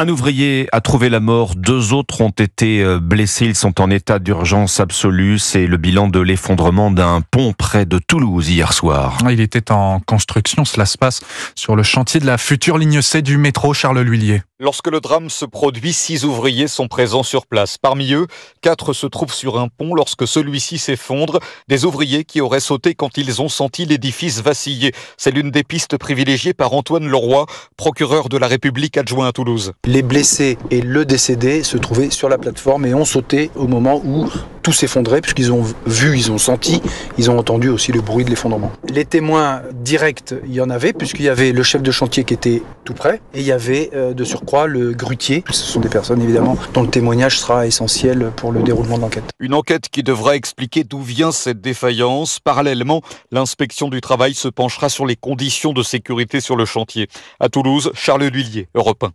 Un ouvrier a trouvé la mort, 2 autres ont été blessés. Ils sont en état d'urgence absolue. C'est le bilan de l'effondrement d'un pont près de Toulouse hier soir. Il était en construction. Cela se passe sur le chantier de la future ligne C du métro Charles Lhuillier. Lorsque le drame se produit, 6 ouvriers sont présents sur place. Parmi eux, 4 se trouvent sur un pont lorsque celui-ci s'effondre. Des ouvriers qui auraient sauté quand ils ont senti l'édifice vaciller. C'est l'une des pistes privilégiées par Antoine Leroy, procureur de la République adjoint à Toulouse. Les blessés et le décédé se trouvaient sur la plateforme et ont sauté au moment où tout s'effondrait, puisqu'ils ont vu, ils ont senti, ils ont entendu aussi le bruit de l'effondrement. Les témoins directs, il y en avait, puisqu'il y avait le chef de chantier qui était tout près, et il y avait de surcroît le grutier. Ce sont des personnes évidemment dont le témoignage sera essentiel pour le déroulement de l'enquête. Une enquête qui devra expliquer d'où vient cette défaillance. Parallèlement, l'inspection du travail se penchera sur les conditions de sécurité sur le chantier. À Toulouse, Charles Lhuillier, Europe 1.